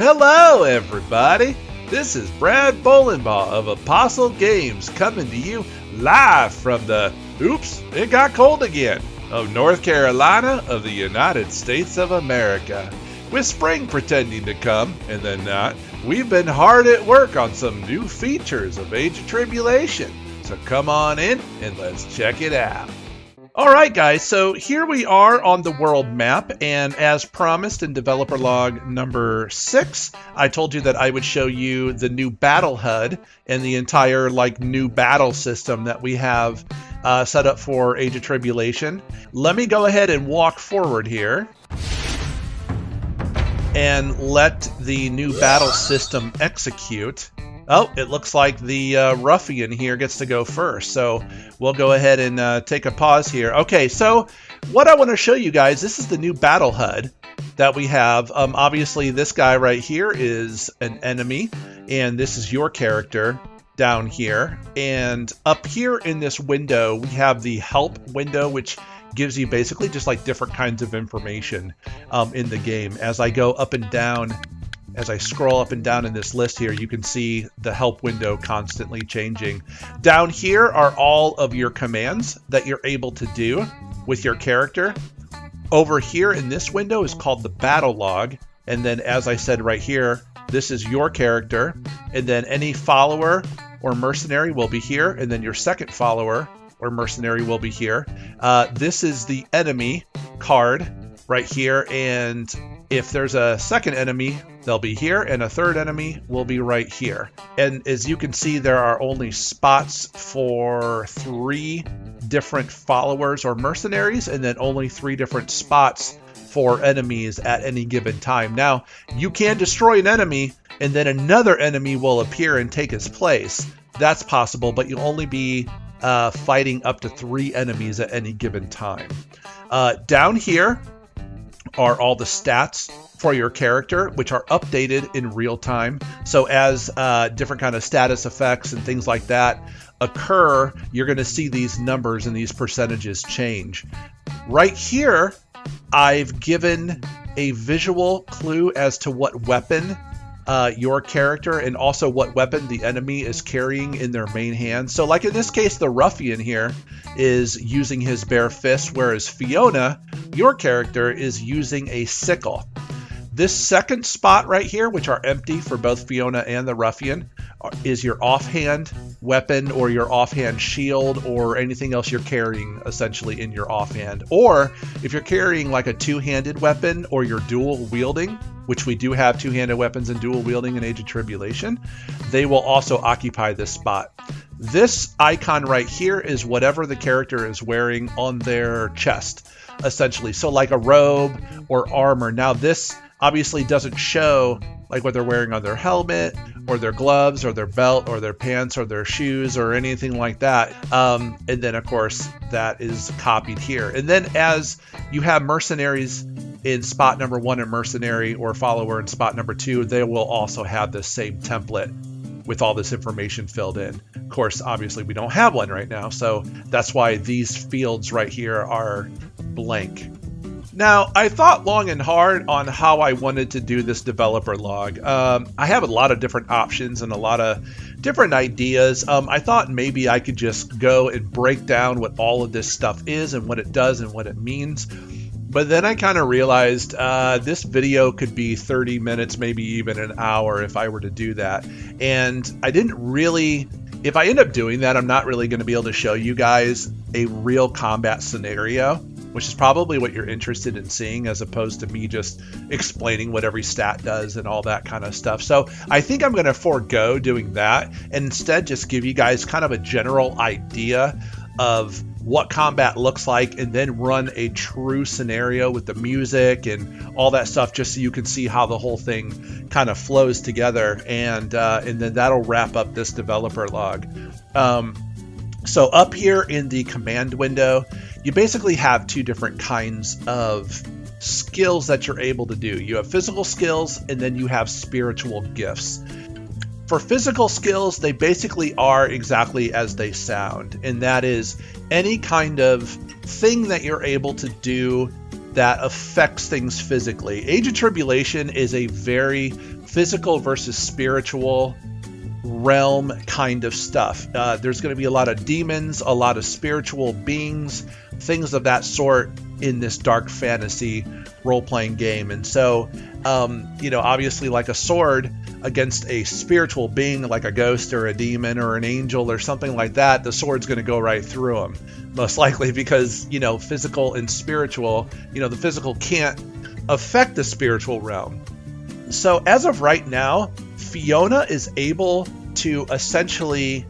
Hello, everybody. This is Brad Bolenbaugh of Apostle Games coming to you live from the Oops, It Got Cold Again of North Carolina of the United States of America. With spring pretending to come and then not, we've been hard at work on some new features of Age of Tribulation. So come on in and let's check it out. Alright guys, so here we are on the world map, and as promised in developer log number 6, I told you that I would show you the new battle HUD and the entire new battle system that we have set up for Age of Tribulation. Let me go ahead and walk forward here and let the new battle system execute. Oh, it looks like the ruffian here gets to go first, so we'll go ahead and take a pause here. Okay, so what I want to show you guys, this is the new battle HUD that we have. Obviously, this guy right here is an enemy, and this is your character down here. And up here in this window, we have the help window, which gives you basically just different kinds of information in the game. As I go up and down, as I scroll up and down in this list here, you can see the help window constantly changing. Down here are all of your commands that you're able to do with your character. Over here in this window is called the battle log. And then as I said right here, this is your character. And then any follower or mercenary will be here. And then your second follower or mercenary will be here. This is the enemy card right here. And if there's a second enemy, they'll be here, and a third enemy will be right here. And as you can see, there are only spots for 3 different followers or mercenaries, and then only 3 different spots for enemies at any given time. Now, you can destroy an enemy, and then another enemy will appear and take its place. That's possible, but you'll only be fighting up to 3 enemies at any given time. Down here are all the stats for your character, which are updated in real time. So as different kind of status effects and things like that occur, you're going to see these numbers and these percentages change. Right here, I've given a visual clue as to what weapon your character and also what weapon the enemy is carrying in their main hand. So like in this case, the ruffian here is using his bare fist, whereas Fiona, your character, is using a sickle. This second spot right here, which are empty for both Fiona and the ruffian, is your offhand weapon or your offhand shield or anything else you're carrying essentially in your offhand. Or if you're carrying a two-handed weapon or you're dual wielding, which we do have two-handed weapons and dual wielding in Age of Tribulation, they will also occupy this spot. This icon right here is whatever the character is wearing on their chest, essentially. So like a robe or armor. Now this obviously doesn't show what they're wearing on their helmet or their gloves or their belt or their pants or their shoes or anything like that. And then of course that is copied here. And then as you have mercenaries in spot number 1 and mercenary or follower in spot number 2, they will also have the same template with all this information filled in. Of course, obviously we don't have one right now, so that's why these fields right here are blank. Now, I thought long and hard on how I wanted to do this developer log. I have a lot of different options and a lot of different ideas. I thought maybe I could just go and break down what all of this stuff is and what it does and what it means. But then I kind of realized this video could be 30 minutes, maybe even an hour if I were to do that. And I didn't really, if I end up doing that, I'm not really going to be able to show you guys a real combat scenario, which is probably what you're interested in seeing, as opposed to me just explaining what every stat does and all that kind of stuff. So I think I'm going to forego doing that and instead just give you guys kind of a general idea of what combat looks like, and then run a true scenario with the music and all that stuff, just so you can see how the whole thing kind of flows together, and then that'll wrap up this developer log. So up here in the command window, you basically have 2 different kinds of skills that you're able to do. You have physical skills, and then you have spiritual gifts. For physical skills, they basically are exactly as they sound, and that is any kind of thing that you're able to do that affects things physically. Age of Tribulation is a very physical versus spiritual realm kind of stuff. There's going to be a lot of demons, a lot of spiritual beings, things of that sort in this dark fantasy role-playing game. And so, obviously like a sword against a spiritual being like a ghost or a demon or an angel or something like that, the sword's going to go right through them, most likely, because, physical and spiritual, the physical can't affect the spiritual realm. So as of right now, Fiona is able to essentially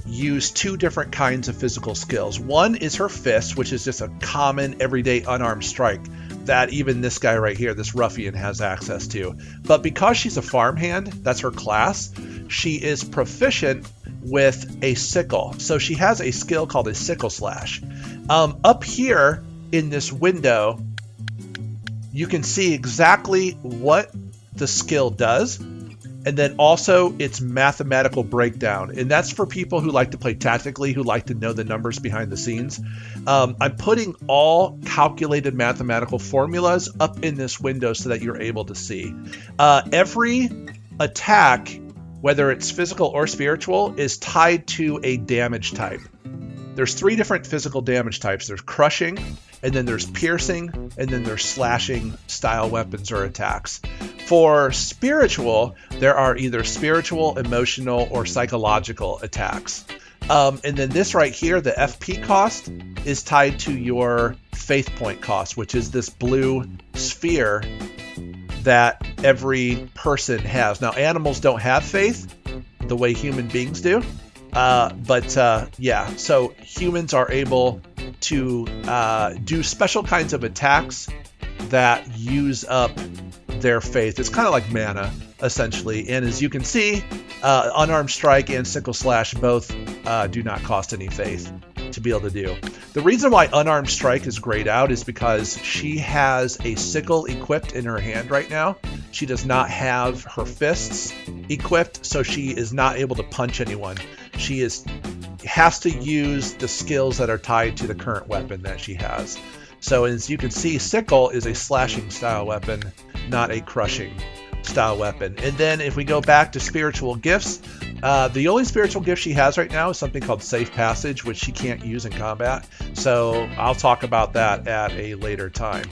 use two different kinds of physical skills. One is her fist, which is just a common everyday unarmed strike that even this guy right here, this ruffian, has access to. But because she's a farmhand, that's her class, she is proficient with a sickle. So she has a skill called a sickle slash. Up here in this window, you can see exactly what the skill does, and then also its mathematical breakdown. And that's for people who like to play tactically, who like to know the numbers behind the scenes. I'm putting all calculated mathematical formulas up in this window so that you're able to see. Every attack, whether it's physical or spiritual, is tied to a damage type. There's 3 different physical damage types. There's crushing, and then there's piercing, and then there's slashing style weapons or attacks. For spiritual, there are either spiritual, emotional, or psychological attacks. And then this right here, the FP cost, is tied to your faith point cost, which is this blue sphere that every person has. Now, animals don't have faith the way human beings do. Yeah, so humans are able to do special kinds of attacks that use up their faith. It's kind of like mana, essentially. And as you can see, unarmed strike and sickle slash both do not cost any faith to be able to do. The reason why unarmed strike is grayed out is because she has a sickle equipped in her hand right now. She does not have her fists equipped, so she is not able to punch anyone. She has to use the skills that are tied to the current weapon that she has. So as you can see, sickle is a slashing style weapon, not a crushing style weapon. And then if we go back to spiritual gifts, the only spiritual gift she has right now is something called Safe Passage, which she can't use in combat. So I'll talk about that at a later time.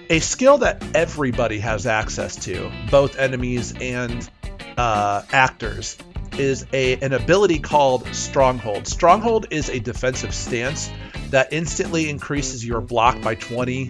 A skill that everybody has access to, both enemies and actors, is an ability called Stronghold. Stronghold is a defensive stance that instantly increases your block by 20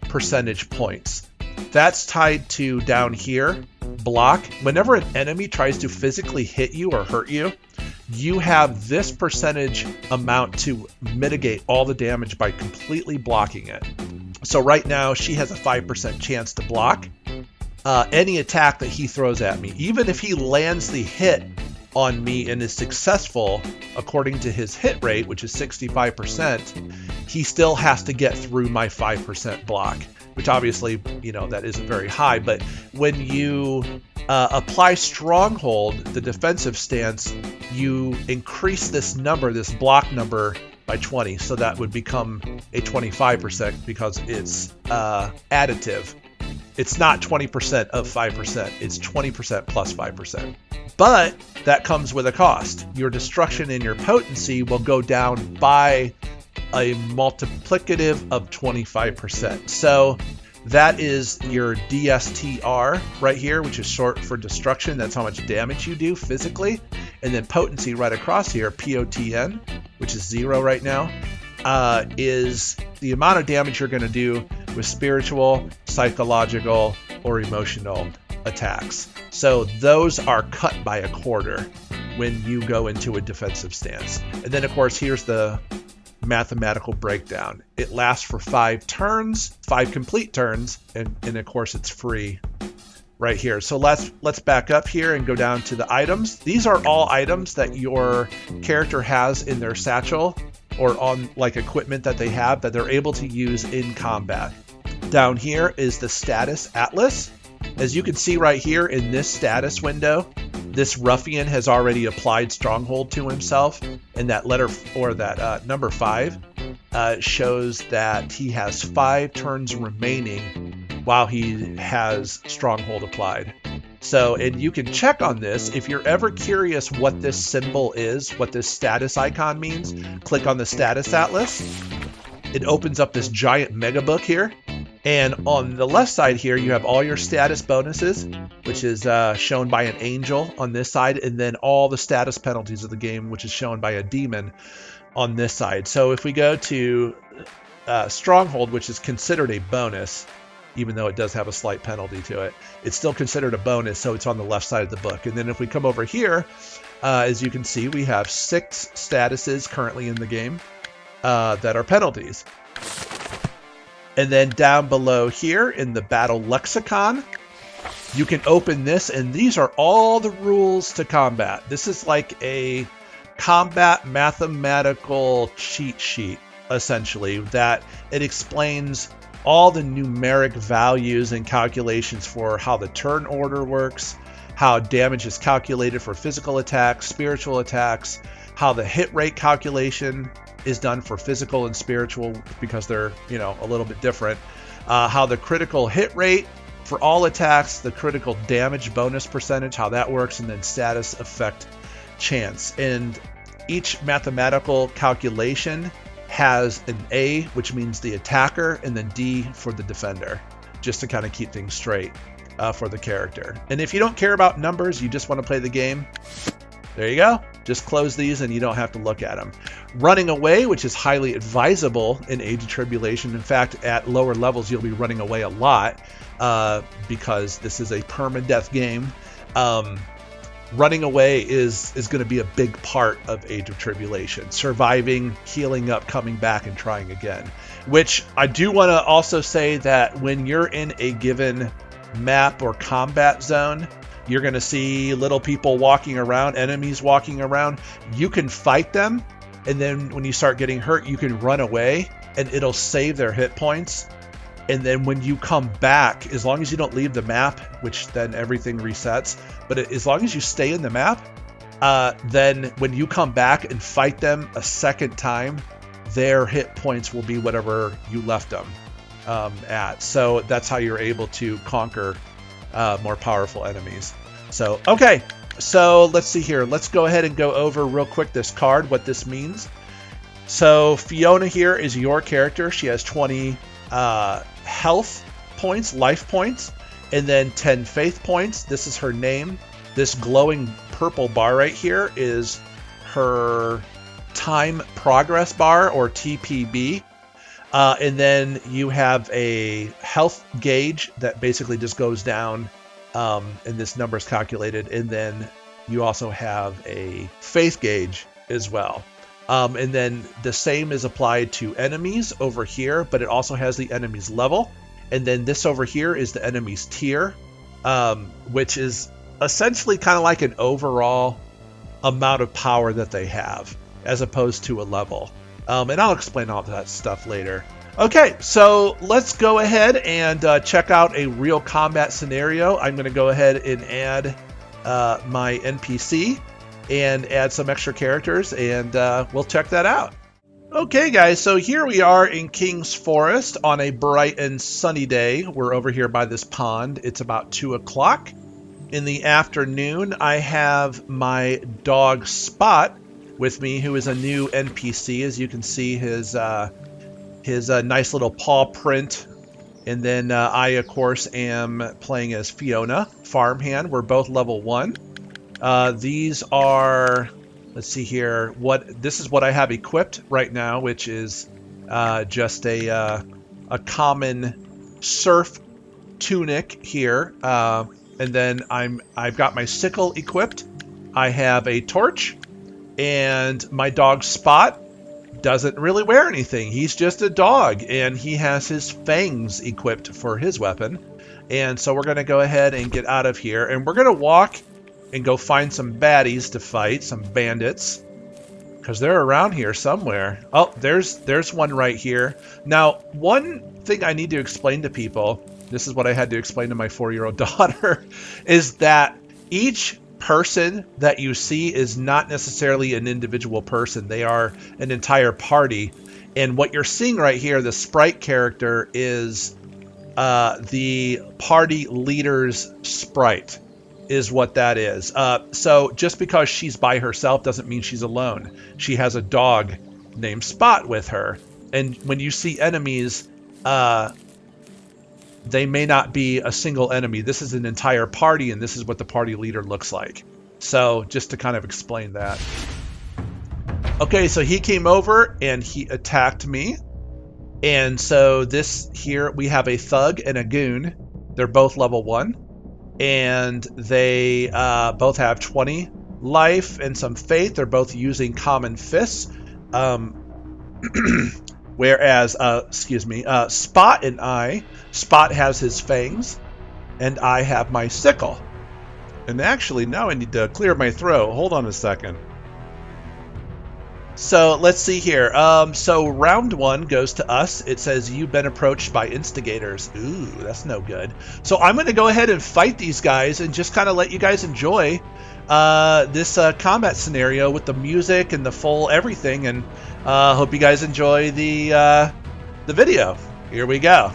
percentage points. That's tied to down here, block. Whenever an enemy tries to physically hit you or hurt you, you have this percentage amount to mitigate all the damage by completely blocking it. So right now she has a 5% chance to block any attack that he throws at me. Even if he lands the hit on me and is successful according to his hit rate, which is 65%, he still has to get through my 5% block, which obviously, that isn't very high. But when you apply Stronghold, the defensive stance, you increase this number, this block number, by 20. So that would become a 25% because it's additive. It's not 20% of 5%. It's 20% plus 5%. But that comes with a cost. Your destruction and your potency will go down by a multiplicative of 25%. So that is your DSTR right here, which is short for destruction. That's how much damage you do physically. And then potency right across here, POTN, which is 0 right now, is the amount of damage you're going to do with spiritual, psychological, or emotional attacks. So those are cut by a quarter when you go into a defensive stance. And then, of course, here's the mathematical breakdown. It lasts for 5 turns, 5 complete turns, and of course it's free right here. So let's back up here and go down to the items. These are all items that your character has in their satchel or on like equipment that they have that they're able to use in combat. Down here is the status atlas. As you can see right here in this status window, this ruffian has already applied Stronghold to himself, and that letter or that number 5 shows that he has 5 turns remaining while he has Stronghold applied. So, and you can check on this. If you're ever curious what this symbol is, what this status icon means, click on the status atlas. It opens up this giant mega book here. And on the left side here, you have all your status bonuses, which is shown by an angel on this side, and then all the status penalties of the game, which is shown by a demon on this side. So if we go to Stronghold, which is considered a bonus, even though it does have a slight penalty to it, it's still considered a bonus, so it's on the left side of the book. And then if we come over here, as you can see, we have 6 statuses currently in the game that are penalties. And then down below here in the battle lexicon, you can open this, and these are all the rules to combat. This is like a combat mathematical cheat sheet, essentially, that it explains all the numeric values and calculations for how the turn order works, how damage is calculated for physical attacks, spiritual attacks, how the hit rate calculation is done for physical and spiritual because they're, you know, a little bit different, how the critical hit rate for all attacks, the critical damage bonus percentage, how that works, and then status effect chance. And each mathematical calculation has an A, which means the attacker, and then D for the defender, just to kind of keep things straight for the character. And if you don't care about numbers, you just want to play the game, there you go. Just close these and you don't have to look at them. Running away, which is highly advisable in Age of Tribulation. In fact, at lower levels, you'll be running away a lot because this is a permadeath game. Running away is going to be a big part of Age of Tribulation. Surviving, healing up, coming back, and trying again. Which I do want to also say that when you're in a given map or combat zone, you're going to see little people walking around, enemies walking around. You can fight them, and then when you start getting hurt, you can run away, and it'll save their hit points. And then when you come back, as long as you don't leave the map, which then everything resets, but as long as you stay in the map, then when you come back and fight them a second time, their hit points will be whatever you left them at. So that's how you're able to conquer more powerful enemies. So, okay, so let's see here. Let's go ahead and go over real quick this card, what this means. So Fiona here is your character. She has 20 health points, life points, and then 10 faith points. This is her name. This glowing purple bar right here is her time progress bar, or TPB. And then you have a health gauge that basically just goes down, and this number is calculated. And then you also have a faith gauge as well. And then the same is applied to enemies over here, but it also has the enemy's level. And then this over here is the enemy's tier, which is essentially kind of like an overall amount of power that they have, as opposed to a level. And I'll explain all that stuff later. Okay, so let's go ahead and check out a real combat scenario. I'm going to go ahead and add my NPC and add some extra characters, and we'll check that out. Okay, guys, so here we are in King's Forest on a bright and sunny day. We're over here by this pond. It's about 2 o'clock in the afternoon. I have my dog Spot with me, who is a new NPC. As you can see, his nice little paw print. And then I, of course, am playing as Fiona, farmhand. We're both level 1. These are, let's see here, this is what I have equipped right now, which is just a common surf tunic here. And then I've got my sickle equipped. I have a torch, and my dog Spot doesn't really wear anything. He's just a dog, and he has his fangs equipped for his weapon. And so we're going to go ahead and get out of here, and we're going to walk and go find some baddies to fight, some bandits, because they're around here somewhere. Oh, there's one right here. Now, one thing I need to explain to people, this is what I had to explain to my 4-year-old daughter, is that each person that you see is not necessarily an individual person. They are an entire party. And what you're seeing right here, the sprite character, is the party leader's sprite, is what that is. So just because she's by herself doesn't mean she's alone. She has a dog named Spot with her. And when you see enemies, they may not be a single enemy. This is an entire party, and this is what the party leader looks like. So just to kind of explain that. Okay, so he came over and he attacked me. And so this here, we have a thug and a goon. They're both level 1. And they both have 20 life and some faith. They're both using common fists. Whereas, Spot and Spot has his fangs, and I have my sickle. And actually, now I need to clear my throat. Hold on a second. So let's see here. So round 1 goes to us. It says you've been approached by instigators. Ooh, that's no good. So I'm going to go ahead and fight these guys and just kind of let you guys enjoy this combat scenario with the music and the full everything. And hope you guys enjoy the video. Here we go.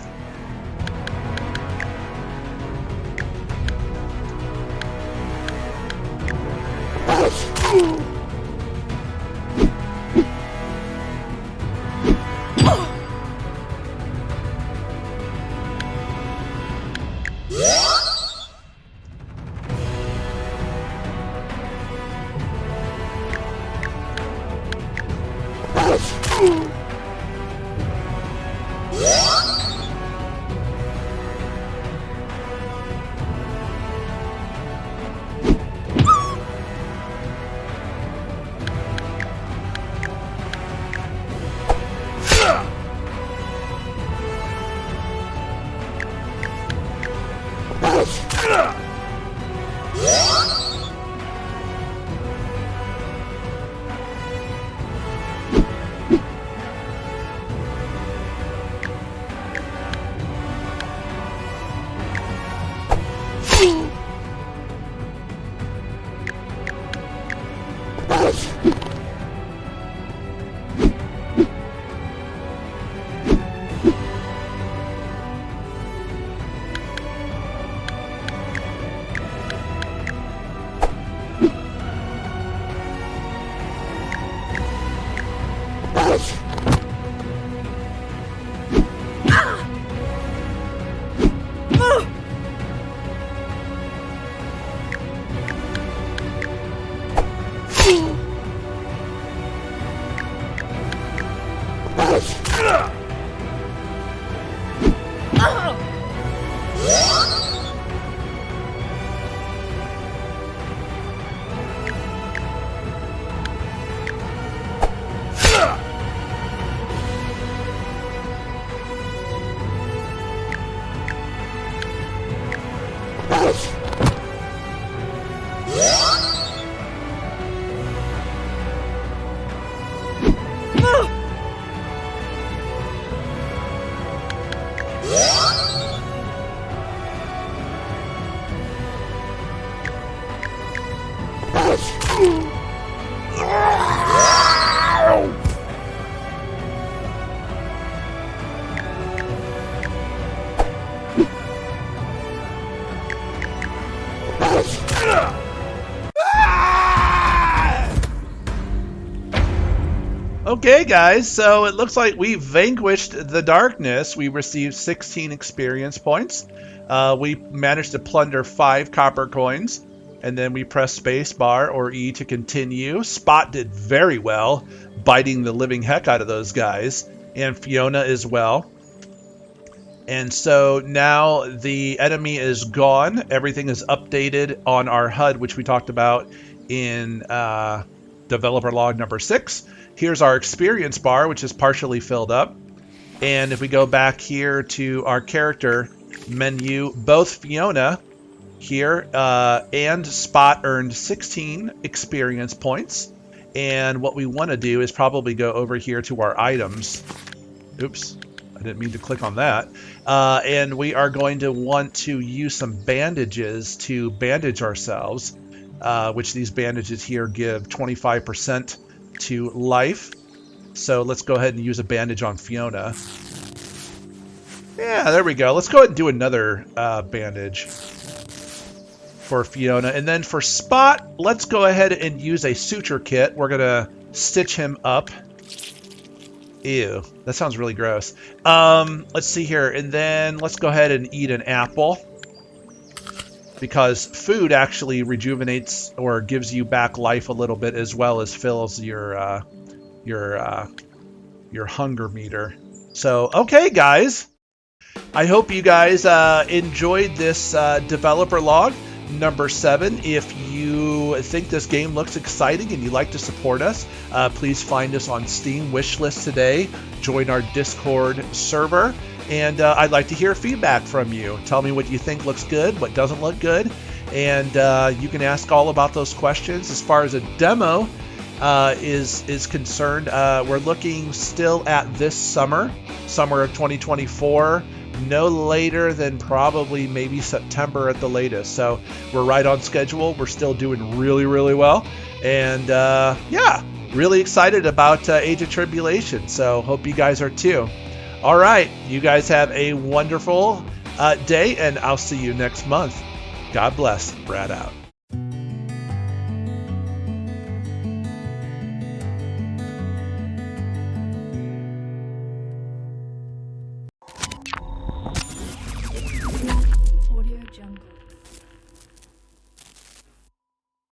Okay, guys, so it looks like we vanquished the darkness. We received 16 experience points. We managed to plunder 5 copper coins, and then we pressed space bar or E to continue. Spot did very well, biting the living heck out of those guys, and Fiona as well. And so now the enemy is gone. Everything is updated on our HUD, which we talked about in developer log number 6. Here's our experience bar, which is partially filled up. And if we go back here to our character menu, both Fiona here and Spot earned 16 experience points. And what we want to do is probably go over here to our items. Oops, I didn't mean to click on that. And we are going to want to use some bandages to bandage ourselves, which these bandages here give 25% to life So let's go ahead and use a bandage on Fiona. Yeah, there we go. Let's go ahead and do another bandage for Fiona. And then for Spot, let's go ahead and use a suture kit. We're going to stitch him up. Ew, that sounds really gross. Let's see here. And then let's go ahead and eat an apple, because food actually rejuvenates or gives you back life a little bit, as well as fills your hunger meter. So, okay, guys. I hope you guys enjoyed this developer log number 7. If you think this game looks exciting and you'd like to support us, please find us on Steam Wishlist today. Join our Discord server. And I'd like to hear feedback from you. Tell me what you think looks good, what doesn't look good. And you can ask all about those questions. As far as a demo is concerned, we're looking still at this summer of 2024. No later than probably maybe September at the latest. So we're right on schedule. We're still doing really, really well. And yeah, really excited about Age of Tribulation. So hope you guys are too. All right, you guys have a wonderful day, and I'll see you next month. God bless. Brad out.